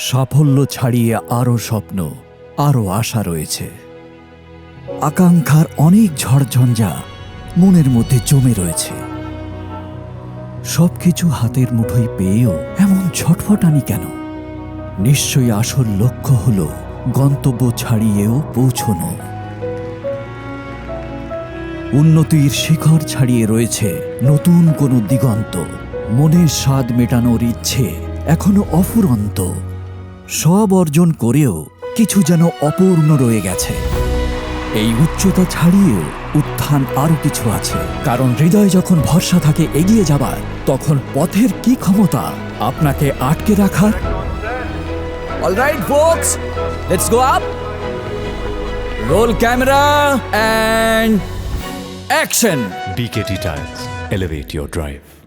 সাফল্য ছাড়িয়ে আরও স্বপ্ন, আরও আশা রয়েছে। আকাঙ্ক্ষার অনেক ঝড়ঝঞ্ঝা মনের মধ্যে জমে রয়েছে। সবকিছু হাতের মুঠোয় পেয়েও এমন ছটফটানি কেন? নিশ্চয়ই আসল লক্ষ্য হল গন্তব্য ছাড়িয়েও পৌঁছনো। উন্নতির শিখর ছাড়িয়ে রয়েছে নতুন কোনো দিগন্ত। মনের স্বাদ মেটানোর ইচ্ছে এখনো অফুরন্ত। সব অর্জন করেও কিছু যেন অপূর্ণ রয়ে গেছে। এই উচ্চতা ছাড়িয়েও উত্থান আরো কিছু আছে, কারণ হৃদয় যখন ভরসা থাকে এগিয়ে যাবার, তখন পথের কি ক্ষমতা আপনাকে আটকে রাখার? Alright focus, let's go up. Roll camera and action. BKT Tires. Elevate your drive.